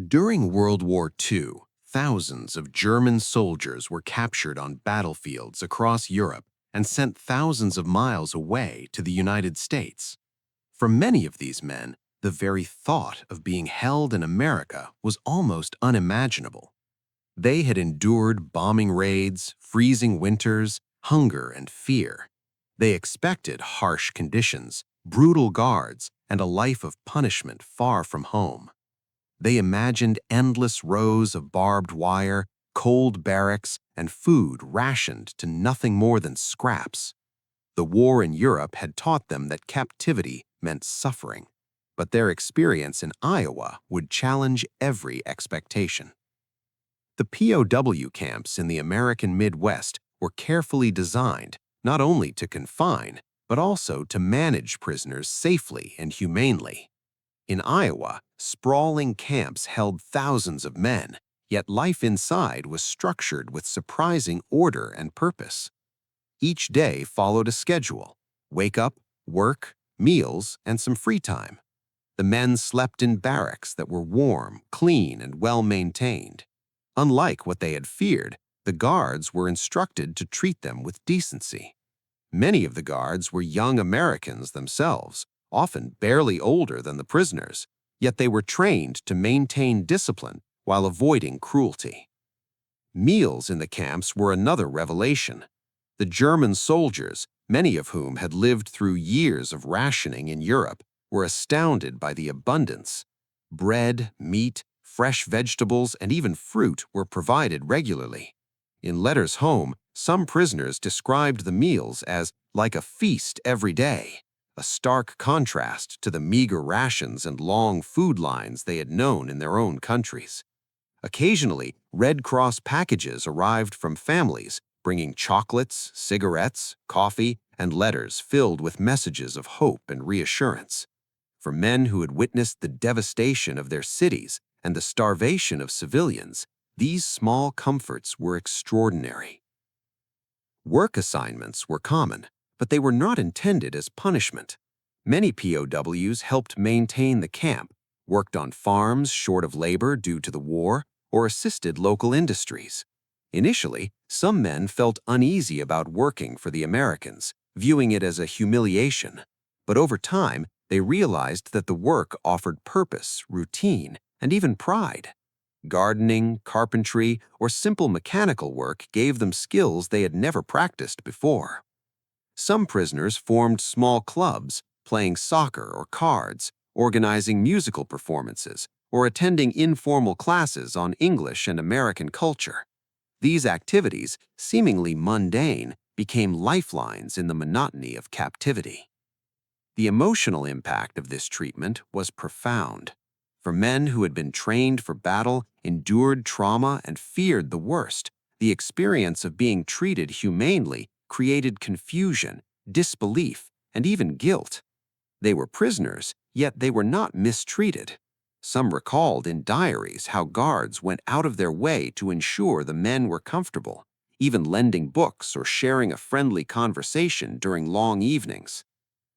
During World War II, thousands of German soldiers were captured on battlefields across Europe and sent thousands of miles away to the United States. For many of these men, the very thought of being held in America was almost unimaginable. They had endured bombing raids, freezing winters, hunger, and fear. They expected harsh conditions, brutal guards, and a life of punishment far from home. They imagined endless rows of barbed wire, cold barracks, and food rationed to nothing more than scraps. The war in Europe had taught them that captivity meant suffering, but their experience in Iowa would challenge every expectation. The POW camps in the American Midwest were carefully designed not only to confine, but also to manage prisoners safely and humanely. In Iowa, sprawling camps held thousands of men, yet life inside was structured with surprising order and purpose. Each day followed a schedule: wake up, work, meals, and some free time. The men slept in barracks that were warm, clean, and well-maintained. Unlike what they had feared, the guards were instructed to treat them with decency. Many of the guards were young Americans themselves, often barely older than the prisoners, yet they were trained to maintain discipline while avoiding cruelty. Meals in the camps were another revelation. The German soldiers, many of whom had lived through years of rationing in Europe, were astounded by the abundance. Bread, meat, fresh vegetables, and even fruit were provided regularly. In letters home, some prisoners described the meals as like a feast every day, a stark contrast to the meager rations and long food lines they had known in their own countries. Occasionally, Red Cross packages arrived from families, bringing chocolates, cigarettes, coffee, and letters filled with messages of hope and reassurance. For men who had witnessed the devastation of their cities and the starvation of civilians, these small comforts were extraordinary. Work assignments were common, but they were not intended as punishment. Many POWs helped maintain the camp, worked on farms short of labor due to the war, or assisted local industries. Initially, some men felt uneasy about working for the Americans, viewing it as a humiliation. But over time, they realized that the work offered purpose, routine, and even pride. Gardening, carpentry, or simple mechanical work gave them skills they had never practiced before. Some prisoners formed small clubs, playing soccer or cards, organizing musical performances, or attending informal classes on English and American culture. These activities, seemingly mundane, became lifelines in the monotony of captivity. The emotional impact of this treatment was profound. For men who had been trained for battle, endured trauma, and feared the worst, the experience of being treated humanely created confusion, disbelief, and even guilt. They were prisoners, yet they were not mistreated. Some recalled in diaries how guards went out of their way to ensure the men were comfortable, even lending books or sharing a friendly conversation during long evenings.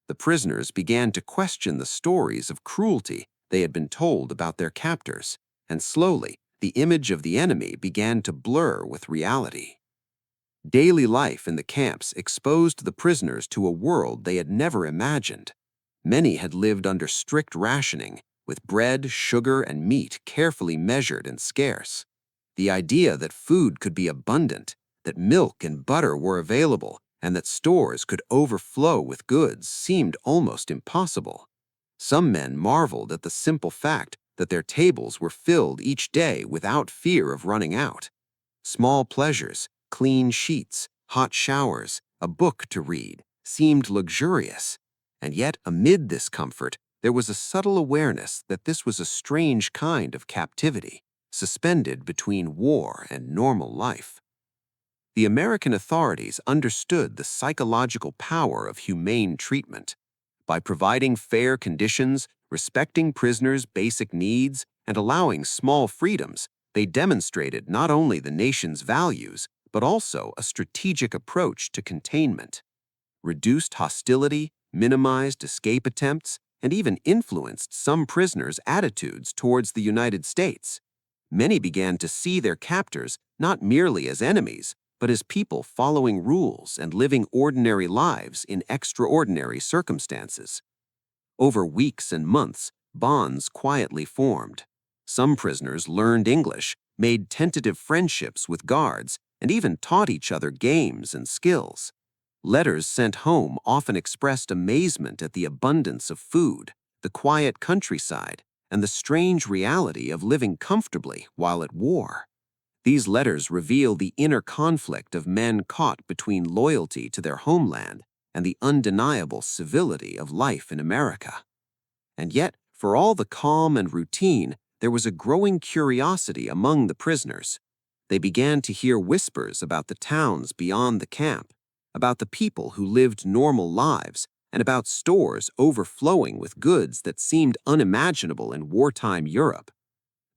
The prisoners began to question the stories of cruelty they had been told about their captors, and slowly, the image of the enemy began to blur with reality. Daily life in the camps exposed the prisoners to a world they had never imagined. Many had lived under strict rationing, with bread, sugar, and meat carefully measured and scarce. The idea that food could be abundant, that milk and butter were available, and that stores could overflow with goods seemed almost impossible. Some men marveled at the simple fact that their tables were filled each day without fear of running out. Small pleasures, clean sheets, hot showers, a book to read, seemed luxurious. And yet, amid this comfort, there was a subtle awareness that this was a strange kind of captivity, suspended between war and normal life. The American authorities understood the psychological power of humane treatment. By providing fair conditions, respecting prisoners' basic needs, and allowing small freedoms, they demonstrated not only the nation's values, but also a strategic approach to containment. Reduced hostility, minimized escape attempts, and even influenced some prisoners' attitudes towards the United States. Many began to see their captors not merely as enemies, but as people following rules and living ordinary lives in extraordinary circumstances. Over weeks and months, bonds quietly formed. Some prisoners learned English, made tentative friendships with guards, and even taught each other games and skills. Letters sent home often expressed amazement at the abundance of food, the quiet countryside, and the strange reality of living comfortably while at war. These letters reveal the inner conflict of men caught between loyalty to their homeland and the undeniable civility of life in America. And yet, for all the calm and routine, there was a growing curiosity among the prisoners. They began to hear whispers about the towns beyond the camp, about the people who lived normal lives, and about stores overflowing with goods that seemed unimaginable in wartime Europe.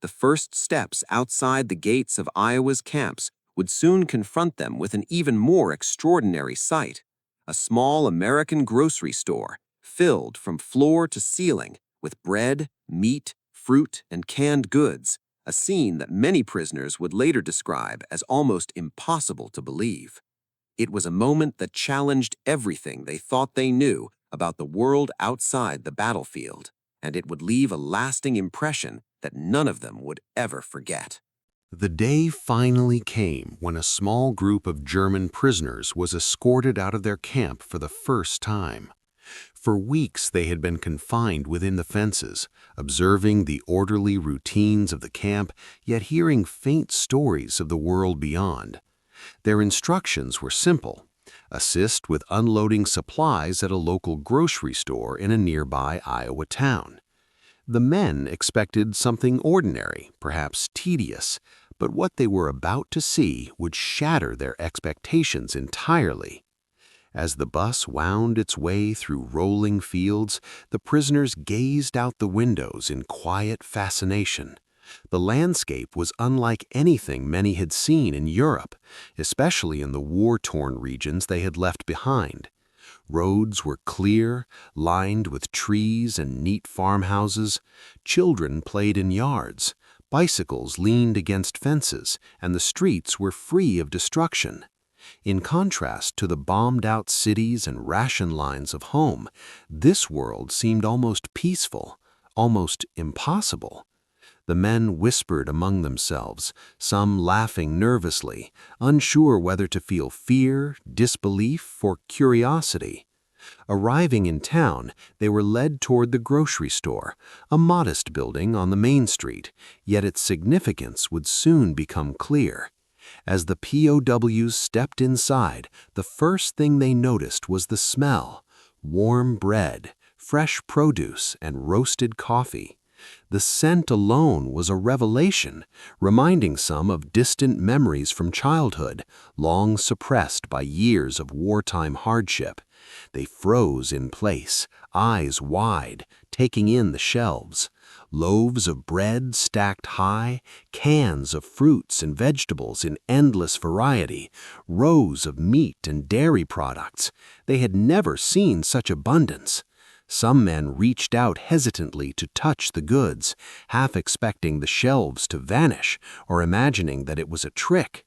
The first steps outside the gates of Iowa's camps would soon confront them with an even more extraordinary sight: a small American grocery store filled from floor to ceiling with bread, meat, fruit, and canned goods, a scene that many prisoners would later describe as almost impossible to believe. It was a moment that challenged everything they thought they knew about the world outside the battlefield, and it would leave a lasting impression that none of them would ever forget. The day finally came when a small group of German prisoners was escorted out of their camp for the first time. For weeks they had been confined within the fences, observing the orderly routines of the camp, yet hearing faint stories of the world beyond. Their instructions were simple: assist with unloading supplies at a local grocery store in a nearby Iowa town. The men expected something ordinary, perhaps tedious, but what they were about to see would shatter their expectations entirely. As the bus wound its way through rolling fields, the prisoners gazed out the windows in quiet fascination. The landscape was unlike anything many had seen in Europe, especially in the war-torn regions they had left behind. Roads were clear, lined with trees and neat farmhouses. Children played in yards. Bicycles leaned against fences, and the streets were free of destruction. In contrast to the bombed-out cities and ration lines of home, this world seemed almost peaceful, almost impossible. The men whispered among themselves, some laughing nervously, unsure whether to feel fear, disbelief, or curiosity. Arriving in town, they were led toward the grocery store, a modest building on the main street, yet its significance would soon become clear. As the POWs stepped inside, the first thing they noticed was the smell: warm bread, fresh produce, and roasted coffee. The scent alone was a revelation, reminding some of distant memories from childhood, long suppressed by years of wartime hardship. They froze in place, eyes wide, taking in the shelves. Loaves of bread stacked high, cans of fruits and vegetables in endless variety, rows of meat and dairy products. They had never seen such abundance. Some men reached out hesitantly to touch the goods, half expecting the shelves to vanish or imagining that it was a trick.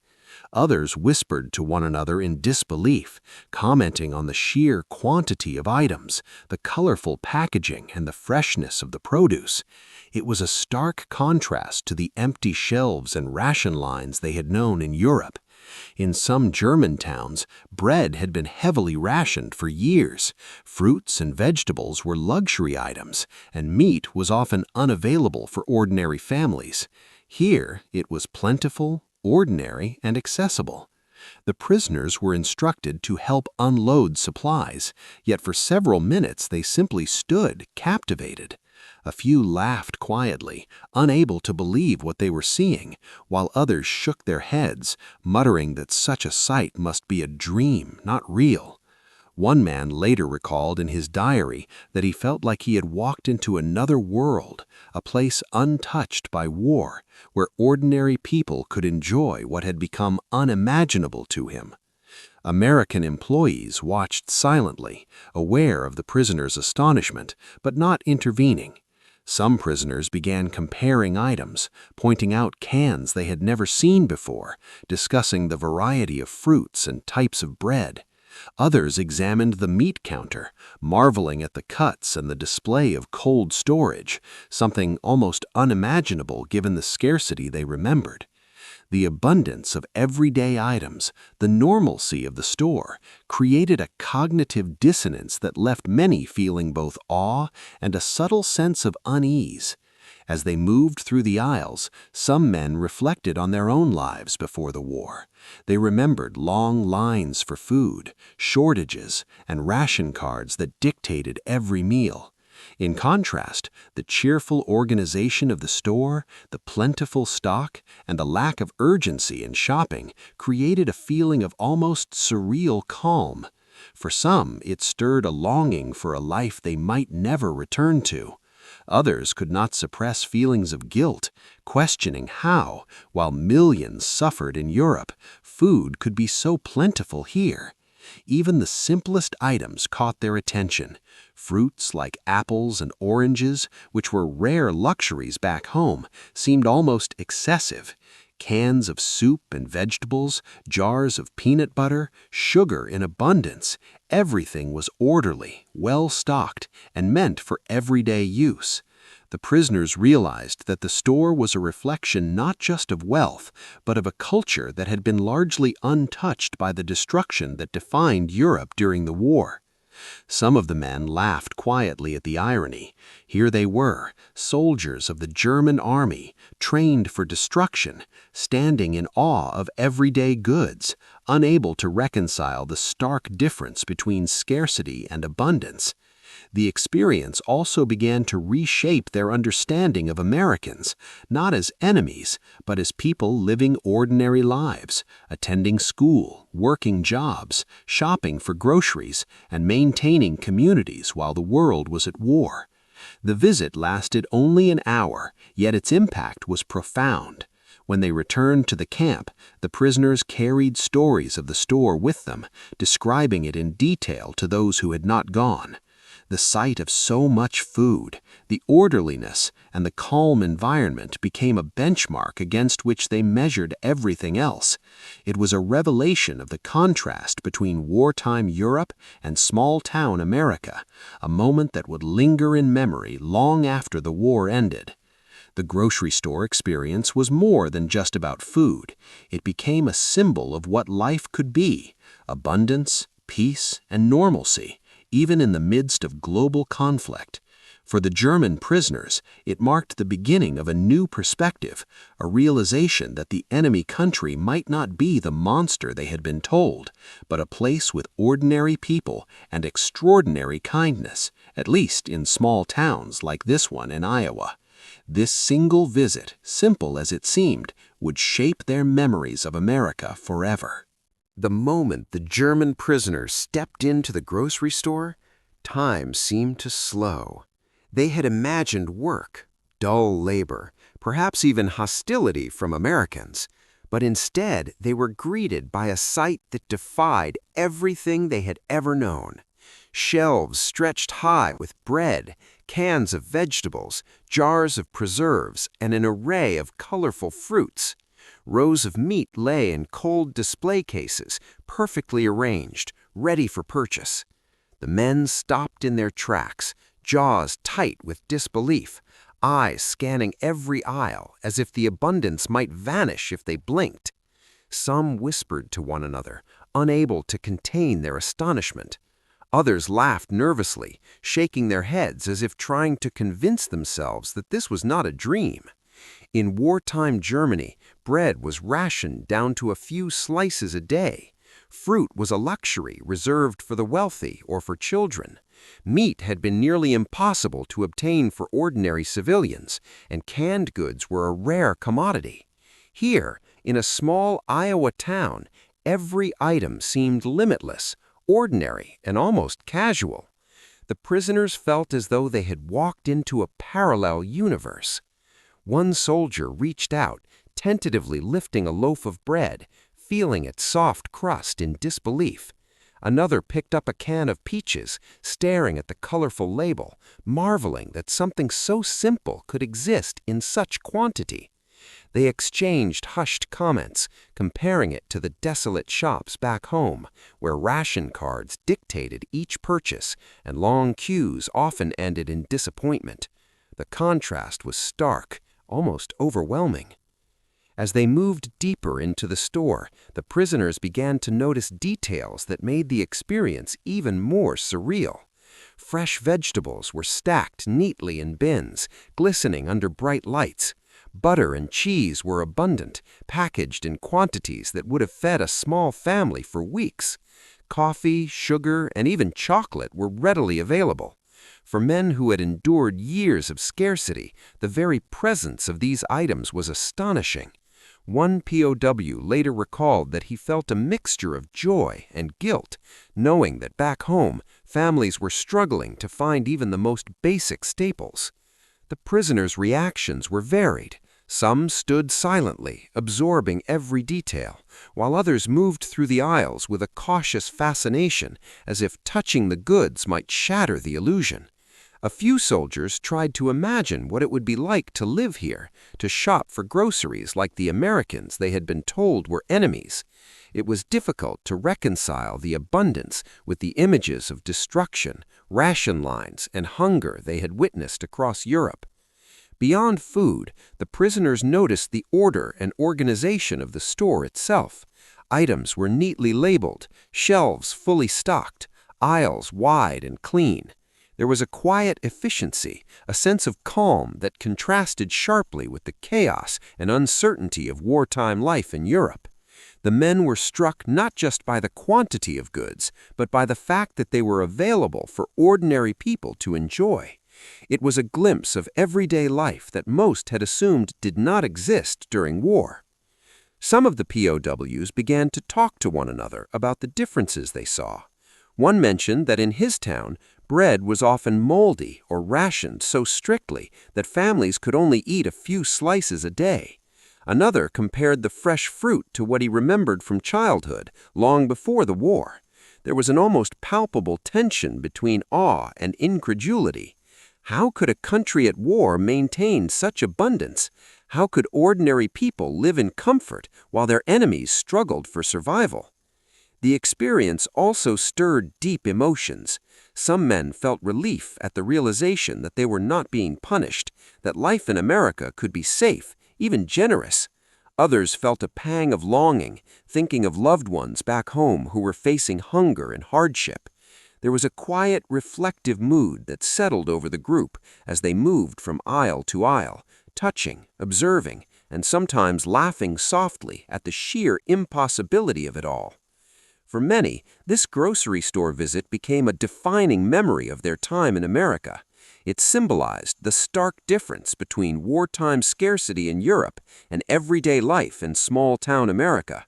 Others whispered to one another in disbelief, commenting on the sheer quantity of items, the colorful packaging, and the freshness of the produce. It was a stark contrast to the empty shelves and ration lines they had known in Europe. In some German towns, bread had been heavily rationed for years. Fruits and vegetables were luxury items, and meat was often unavailable for ordinary families. Here, it was plentiful, ordinary, and accessible. The prisoners were instructed to help unload supplies, yet for several minutes they simply stood, captivated. A few laughed quietly, unable to believe what they were seeing, while others shook their heads, muttering that such a sight must be a dream, not real. One man later recalled in his diary that he felt like he had walked into another world, a place untouched by war, where ordinary people could enjoy what had become unimaginable to him. American employees watched silently, aware of the prisoners' astonishment, but not intervening. Some prisoners began comparing items, pointing out cans they had never seen before, discussing the variety of fruits and types of bread. Others examined the meat counter, marveling at the cuts and the display of cold storage, something almost unimaginable given the scarcity they remembered. The abundance of everyday items, the normalcy of the store, created a cognitive dissonance that left many feeling both awe and a subtle sense of unease. As they moved through the aisles, some men reflected on their own lives before the war. They remembered long lines for food, shortages, and ration cards that dictated every meal. In contrast, the cheerful organization of the store, the plentiful stock, and the lack of urgency in shopping created a feeling of almost surreal calm. For some, it stirred a longing for a life they might never return to. Others could not suppress feelings of guilt, questioning how, while millions suffered in Europe, food could be so plentiful here. Even the simplest items caught their attention. Fruits like apples and oranges, which were rare luxuries back home, seemed almost excessive. Cans of soup and vegetables, jars of peanut butter, sugar in abundance. Everything was orderly, well-stocked, and meant for everyday use. The prisoners realized that the store was a reflection not just of wealth, but of a culture that had been largely untouched by the destruction that defined Europe during the war. Some of the men laughed quietly at the irony. Here they were, soldiers of the German army, trained for destruction, standing in awe of everyday goods, unable to reconcile the stark difference between scarcity and abundance. The experience also began to reshape their understanding of Americans, not as enemies, but as people living ordinary lives, attending school, working jobs, shopping for groceries, and maintaining communities while the world was at war. The visit lasted only an hour, yet its impact was profound. When they returned to the camp, the prisoners carried stories of the store with them, describing it in detail to those who had not gone. The sight of so much food, the orderliness, and the calm environment became a benchmark against which they measured everything else. It was a revelation of the contrast between wartime Europe and small-town America, a moment that would linger in memory long after the war ended. The grocery store experience was more than just about food. It became a symbol of what life could be: abundance, peace, and normalcy, even in the midst of global conflict. For the German prisoners, it marked the beginning of a new perspective, a realization that the enemy country might not be the monster they had been told, but a place with ordinary people and extraordinary kindness, at least in small towns like this one in Iowa. This single visit, simple as it seemed, would shape their memories of America forever. The moment the German prisoners stepped into the grocery store, time seemed to slow. They had imagined work, dull labor, perhaps even hostility from Americans, but instead they were greeted by a sight that defied everything they had ever known. Shelves stretched high with bread, cans of vegetables, jars of preserves, and an array of colorful fruits. Rows of meat lay in cold display cases, perfectly arranged, ready for purchase. The men stopped in their tracks, jaws tight with disbelief, eyes scanning every aisle as if the abundance might vanish if they blinked. Some whispered to one another, unable to contain their astonishment. Others laughed nervously, shaking their heads as if trying to convince themselves that this was not a dream. In wartime Germany, bread was rationed down to a few slices a day. Fruit was a luxury reserved for the wealthy or for children. Meat had been nearly impossible to obtain for ordinary civilians, and canned goods were a rare commodity. Here, in a small Iowa town, every item seemed limitless, ordinary, and almost casual. The prisoners felt as though they had walked into a parallel universe. One soldier reached out, tentatively lifting a loaf of bread, feeling its soft crust in disbelief. Another picked up a can of peaches, staring at the colorful label, marveling that something so simple could exist in such quantity. They exchanged hushed comments, comparing it to the desolate shops back home, where ration cards dictated each purchase and long queues often ended in disappointment. The contrast was stark, almost overwhelming. As they moved deeper into the store, the prisoners began to notice details that made the experience even more surreal. Fresh vegetables were stacked neatly in bins, glistening under bright lights. Butter and cheese were abundant, packaged in quantities that would have fed a small family for weeks. Coffee, sugar, and even chocolate were readily available. For men who had endured years of scarcity, the very presence of these items was astonishing. One POW later recalled that he felt a mixture of joy and guilt, knowing that back home, families were struggling to find even the most basic staples. The prisoners' reactions were varied. Some stood silently, absorbing every detail, while others moved through the aisles with a cautious fascination, as if touching the goods might shatter the illusion. A few soldiers tried to imagine what it would be like to live here, to shop for groceries like the Americans they had been told were enemies. It was difficult to reconcile the abundance with the images of destruction, ration lines, and hunger they had witnessed across Europe. Beyond food, the prisoners noticed the order and organization of the store itself. Items were neatly labeled, shelves fully stocked, aisles wide and clean. There was a quiet efficiency, a sense of calm that contrasted sharply with the chaos and uncertainty of wartime life in Europe. The men were struck not just by the quantity of goods, but by the fact that they were available for ordinary people to enjoy. It was a glimpse of everyday life that most had assumed did not exist during war. Some of the POWs began to talk to one another about the differences they saw. One mentioned that in his town, bread was often moldy or rationed so strictly that families could only eat a few slices a day. Another compared the fresh fruit to what he remembered from childhood, long before the war. There was an almost palpable tension between awe and incredulity. How could a country at war maintain such abundance? How could ordinary people live in comfort while their enemies struggled for survival? The experience also stirred deep emotions. Some men felt relief at the realization that they were not being punished, that life in America could be safe, even generous. Others felt a pang of longing, thinking of loved ones back home who were facing hunger and hardship. There was a quiet, reflective mood that settled over the group as they moved from aisle to aisle, touching, observing, and sometimes laughing softly at the sheer impossibility of it all. For many, this grocery store visit became a defining memory of their time in America. It symbolized the stark difference between wartime scarcity in Europe and everyday life in small-town America.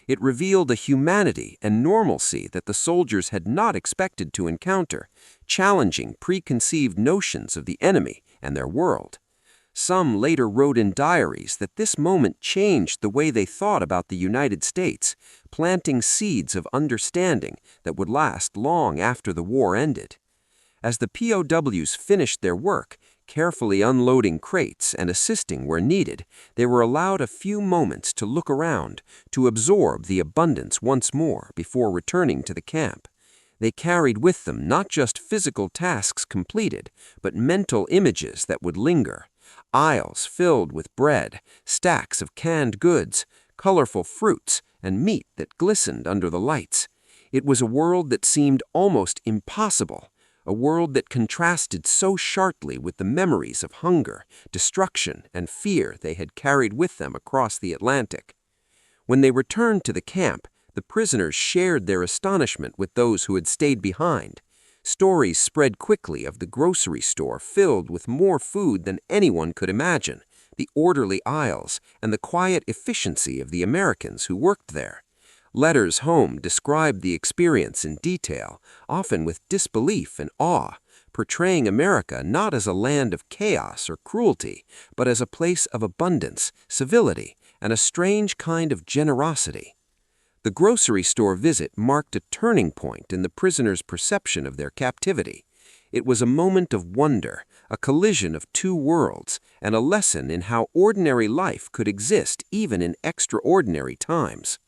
It revealed a humanity and normalcy that the soldiers had not expected to encounter, challenging preconceived notions of the enemy and their world. Some later wrote in diaries that this moment changed the way they thought about the United States, planting seeds of understanding that would last long after the war ended. As the POWs finished their work, carefully unloading crates and assisting where needed, they were allowed a few moments to look around, to absorb the abundance once more before returning to the camp. They carried with them not just physical tasks completed, but mental images that would linger. Aisles filled with bread, stacks of canned goods, colorful fruits, and meat that glistened under the lights. It was a world that seemed almost impossible, a world that contrasted so sharply with the memories of hunger, destruction, and fear they had carried with them across the Atlantic. When they returned to the camp, the prisoners shared their astonishment with those who had stayed behind. Stories spread quickly of the grocery store filled with more food than anyone could imagine, the orderly aisles, and the quiet efficiency of the Americans who worked there. Letters home described the experience in detail, often with disbelief and awe, portraying America not as a land of chaos or cruelty, but as a place of abundance, civility, and a strange kind of generosity. The grocery store visit marked a turning point in the prisoners' perception of their captivity. It was a moment of wonder, a collision of two worlds, and a lesson in how ordinary life could exist even in extraordinary times.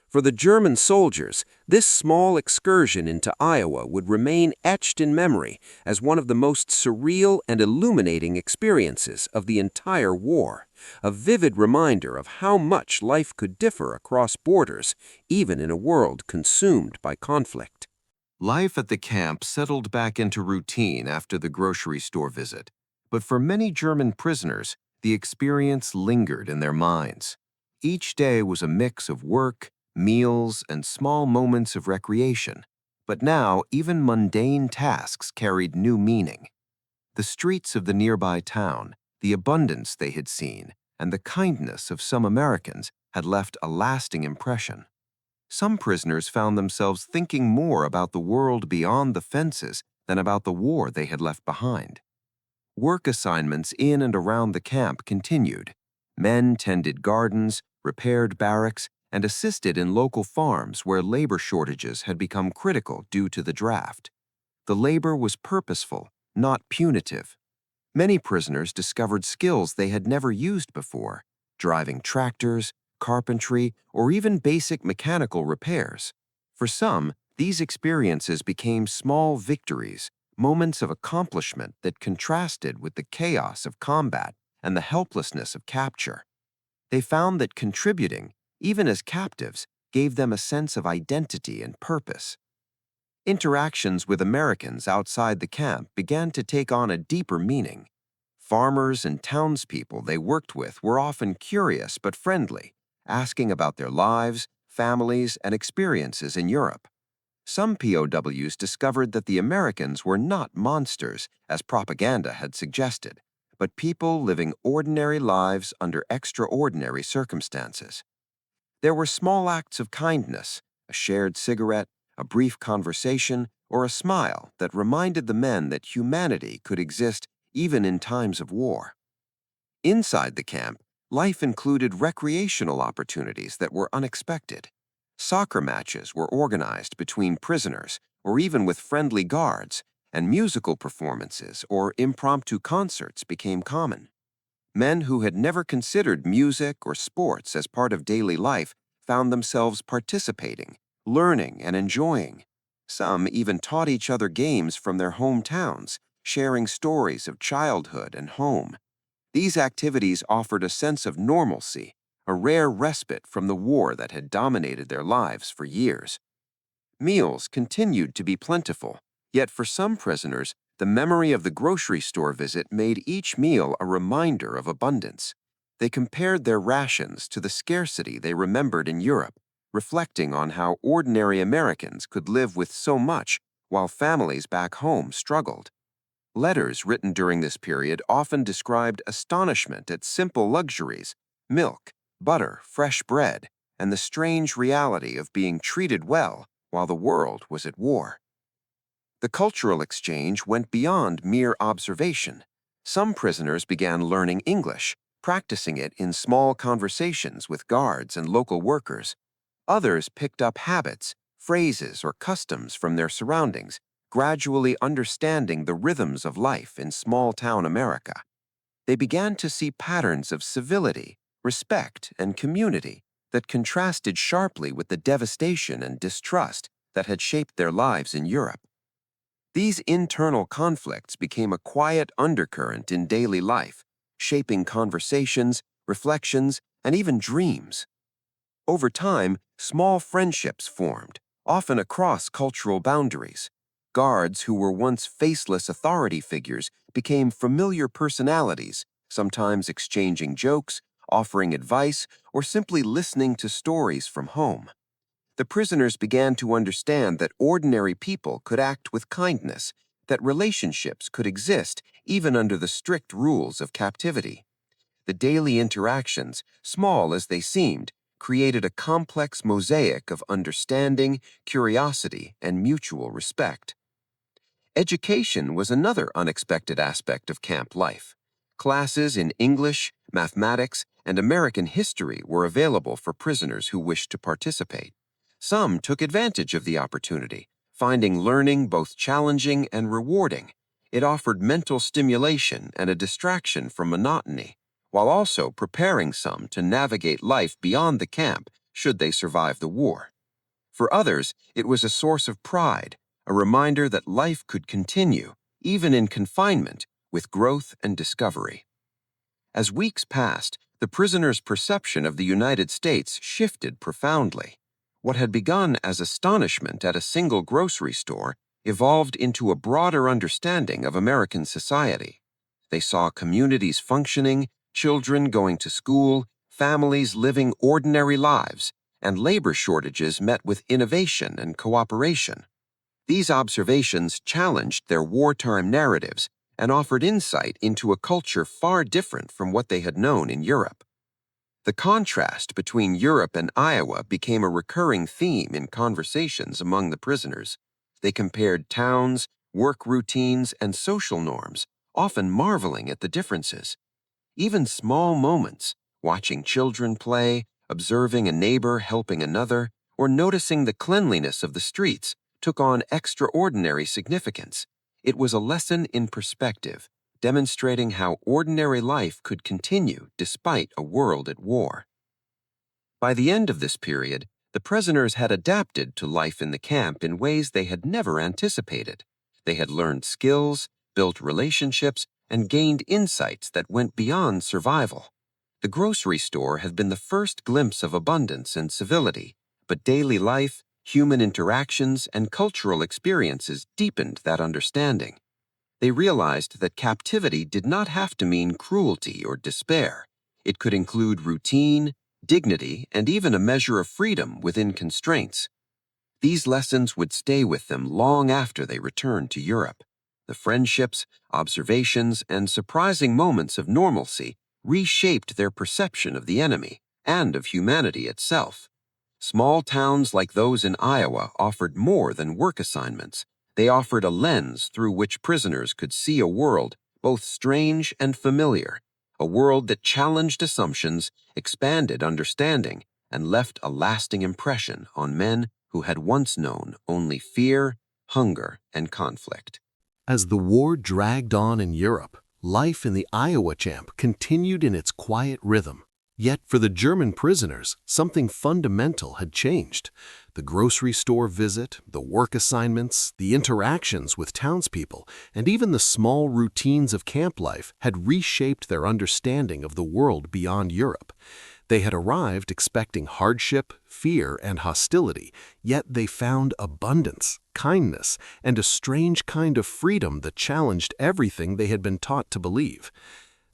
For the German soldiers, this small excursion into Iowa would remain etched in memory as one of the most surreal and illuminating experiences of the entire war, a vivid reminder of how much life could differ across borders, even in a world consumed by conflict. Life at the camp settled back into routine after the grocery store visit, but for many German prisoners, the experience lingered in their minds. Each day was a mix of work, meals, and small moments of recreation, but now even mundane tasks carried new meaning. The streets of the nearby town, the abundance they had seen, and the kindness of some Americans had left a lasting impression. Some prisoners found themselves thinking more about the world beyond the fences than about the war they had left behind. Work assignments in and around the camp continued. Men tended gardens, repaired barracks, and assisted in local farms where labor shortages had become critical due to the draft. The labor was purposeful, not punitive. Many prisoners discovered skills they had never used before, driving tractors, carpentry, or even basic mechanical repairs. For some, these experiences became small victories, moments of accomplishment that contrasted with the chaos of combat and the helplessness of capture. They found that contributing, even as captives, gave them a sense of identity and purpose. Interactions with Americans outside the camp began to take on a deeper meaning. Farmers and townspeople they worked with were often curious but friendly, asking about their lives, families, and experiences in Europe. Some POWs discovered that the Americans were not monsters, as propaganda had suggested, but people living ordinary lives under extraordinary circumstances. There were small acts of kindness, a shared cigarette, a brief conversation, or a smile that reminded the men that humanity could exist even in times of war. Inside the camp, life included recreational opportunities that were unexpected. Soccer matches were organized between prisoners or even with friendly guards, and musical performances or impromptu concerts became common. Men who had never considered music or sports as part of daily life found themselves participating, learning, and enjoying. Some even taught each other games from their hometowns, sharing stories of childhood and home. These activities offered a sense of normalcy, a rare respite from the war that had dominated their lives for years. Meals continued to be plentiful, yet for some prisoners, the memory of the grocery store visit made each meal a reminder of abundance. They compared their rations to the scarcity they remembered in Europe, reflecting on how ordinary Americans could live with so much while families back home struggled. Letters written during this period often described astonishment at simple luxuries, milk, butter, fresh bread, and the strange reality of being treated well while the world was at war. The cultural exchange went beyond mere observation. Some prisoners began learning English, practicing it in small conversations with guards and local workers. Others picked up habits, phrases, or customs from their surroundings, gradually understanding the rhythms of life in small-town America. They began to see patterns of civility, respect, and community that contrasted sharply with the devastation and distrust that had shaped their lives in Europe. These internal conflicts became a quiet undercurrent in daily life, shaping conversations, reflections, and even dreams. Over time, small friendships formed, often across cultural boundaries. Guards who were once faceless authority figures became familiar personalities, sometimes exchanging jokes, offering advice, or simply listening to stories from home. The prisoners began to understand that ordinary people could act with kindness, that relationships could exist even under the strict rules of captivity. The daily interactions, small as they seemed, created a complex mosaic of understanding, curiosity, and mutual respect. Education was another unexpected aspect of camp life. Classes in English, mathematics, and American history were available for prisoners who wished to participate. Some took advantage of the opportunity, finding learning both challenging and rewarding. It offered mental stimulation and a distraction from monotony, while also preparing some to navigate life beyond the camp should they survive the war. For others, it was a source of pride, a reminder that life could continue, even in confinement, with growth and discovery. As weeks passed, the prisoners' perception of the United States shifted profoundly. What had begun as astonishment at a single grocery store evolved into a broader understanding of American society. They saw communities functioning, children going to school, families living ordinary lives, and labor shortages met with innovation and cooperation. These observations challenged their wartime narratives and offered insight into a culture far different from what they had known in Europe. The contrast between Europe and Iowa became a recurring theme in conversations among the prisoners. They compared towns, work routines, and social norms, often marveling at the differences. Even small moments, watching children play, observing a neighbor helping another, or noticing the cleanliness of the streets, took on extraordinary significance. It was a lesson in perspective, demonstrating how ordinary life could continue despite a world at war. By the end of this period, the prisoners had adapted to life in the camp in ways they had never anticipated. They had learned skills, built relationships, and gained insights that went beyond survival. The grocery store had been the first glimpse of abundance and civility, but daily life, human interactions, and cultural experiences deepened that understanding. They realized that captivity did not have to mean cruelty or despair. It could include routine, dignity, and even a measure of freedom within constraints. These lessons would stay with them long after they returned to Europe. The friendships, observations, and surprising moments of normalcy reshaped their perception of the enemy and of humanity itself. Small towns like those in Iowa offered more than work assignments. They offered a lens through which prisoners could see a world both strange and familiar, a world that challenged assumptions, expanded understanding, and left a lasting impression on men who had once known only fear, hunger, and conflict. As the war dragged on in Europe, life in the Iowa camp continued in its quiet rhythm. Yet for the German prisoners, something fundamental had changed. The grocery store visit, the work assignments, the interactions with townspeople, and even the small routines of camp life had reshaped their understanding of the world beyond Europe. They had arrived expecting hardship, fear, and hostility, yet they found abundance, kindness, and a strange kind of freedom that challenged everything they had been taught to believe.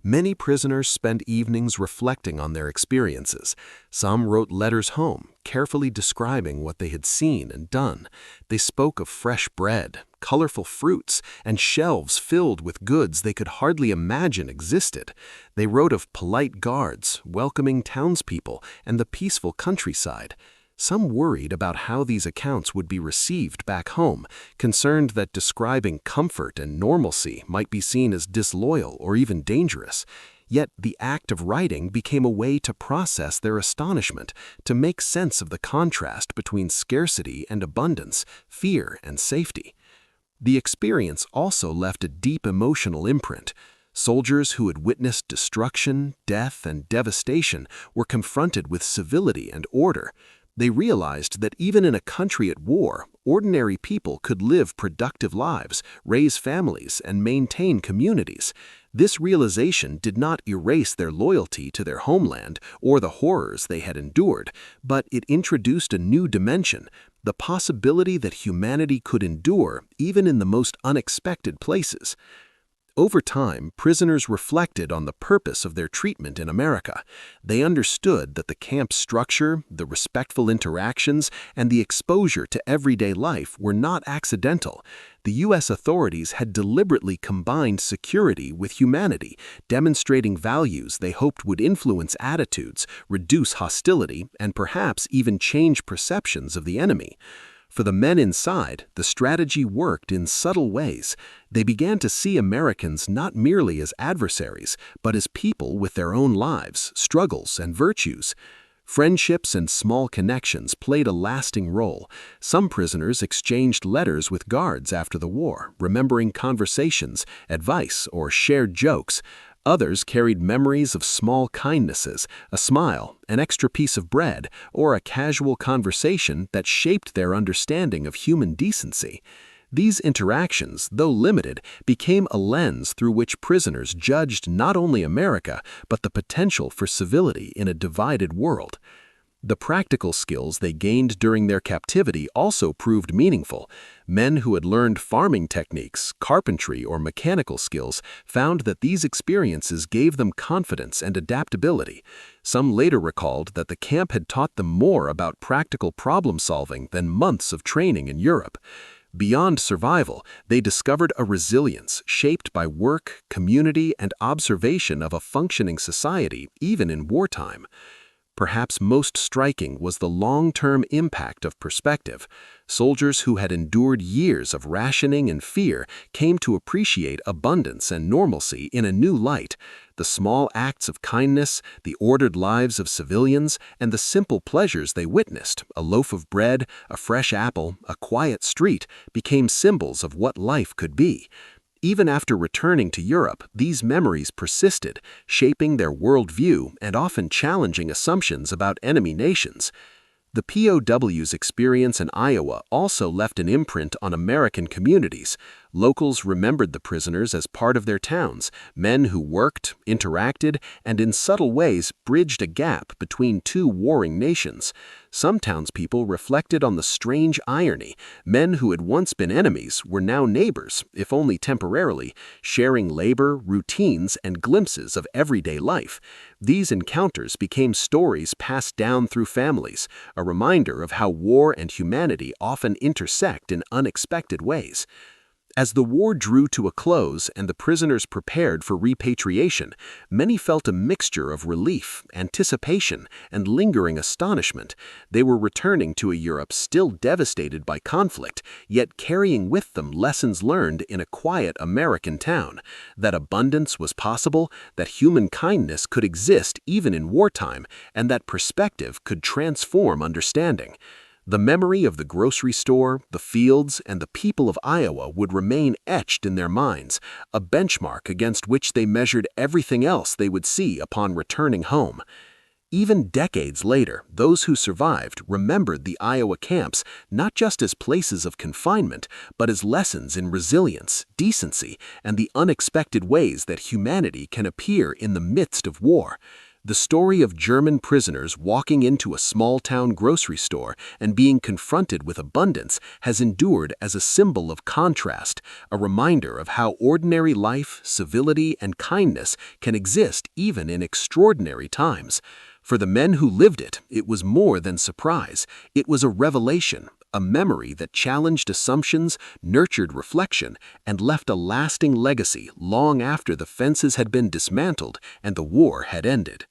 Many prisoners spent evenings reflecting on their experiences. Some wrote letters home, carefully describing what they had seen and done. They spoke of fresh bread, colorful fruits, and shelves filled with goods they could hardly imagine existed. They wrote of polite guards, welcoming townspeople, and the peaceful countryside. Some worried about how these accounts would be received back home, concerned that describing comfort and normalcy might be seen as disloyal or even dangerous. Yet the act of writing became a way to process their astonishment, to make sense of the contrast between scarcity and abundance, fear and safety. The experience also left a deep emotional imprint. Soldiers who had witnessed destruction, death, and devastation were confronted with civility and order. They realized that even in a country at war, ordinary people could live productive lives, raise families, and maintain communities. This realization did not erase their loyalty to their homeland or the horrors they had endured, but it introduced a new dimension, the possibility that humanity could endure even in the most unexpected places. Over time, prisoners reflected on the purpose of their treatment in America. They understood that the camp structure, the respectful interactions, and the exposure to everyday life were not accidental. The U.S. authorities had deliberately combined security with humanity, demonstrating values they hoped would influence attitudes, reduce hostility, and perhaps even change perceptions of the enemy. For the men inside, the strategy worked in subtle ways. They began to see Americans not merely as adversaries, but as people with their own lives, struggles, and virtues. Friendships and small connections played a lasting role. Some prisoners exchanged letters with guards after the war, remembering conversations, advice, or shared jokes. Others carried memories of small kindnesses, a smile, an extra piece of bread, or a casual conversation that shaped their understanding of human decency. These interactions, though limited, became a lens through which prisoners judged not only America, but the potential for civility in a divided world. The practical skills they gained during their captivity also proved meaningful. Men who had learned farming techniques, carpentry, or mechanical skills found that these experiences gave them confidence and adaptability. Some later recalled that the camp had taught them more about practical problem-solving than months of training in Europe. Beyond survival, they discovered a resilience shaped by work, community, and observation of a functioning society, even in wartime. Perhaps most striking was the long-term impact of perspective. Soldiers who had endured years of rationing and fear came to appreciate abundance and normalcy in a new light. The small acts of kindness, the ordered lives of civilians, and the simple pleasures they witnessed, a loaf of bread, a fresh apple, a quiet street, became symbols of what life could be. Even after returning to Europe, these memories persisted, shaping their worldview and often challenging assumptions about enemy nations. The POWs' experience in Iowa also left an imprint on American communities. Locals remembered the prisoners as part of their towns, men who worked, interacted, and in subtle ways bridged a gap between two warring nations. Some townspeople reflected on the strange irony. Men who had once been enemies were now neighbors, if only temporarily, sharing labor, routines, and glimpses of everyday life. These encounters became stories passed down through families, a reminder of how war and humanity often intersect in unexpected ways. As the war drew to a close and the prisoners prepared for repatriation, many felt a mixture of relief, anticipation, and lingering astonishment. They were returning to a Europe still devastated by conflict, yet carrying with them lessons learned in a quiet American town, that abundance was possible, that human kindness could exist even in wartime, and that perspective could transform understanding. The memory of the grocery store, the fields, and the people of Iowa would remain etched in their minds, a benchmark against which they measured everything else they would see upon returning home. Even decades later, those who survived remembered the Iowa camps not just as places of confinement, but as lessons in resilience, decency, and the unexpected ways that humanity can appear in the midst of war. The story of German prisoners walking into a small-town grocery store and being confronted with abundance has endured as a symbol of contrast, a reminder of how ordinary life, civility, and kindness can exist even in extraordinary times. For the men who lived it, it was more than surprise. It was a revelation, a memory that challenged assumptions, nurtured reflection, and left a lasting legacy long after the fences had been dismantled and the war had ended.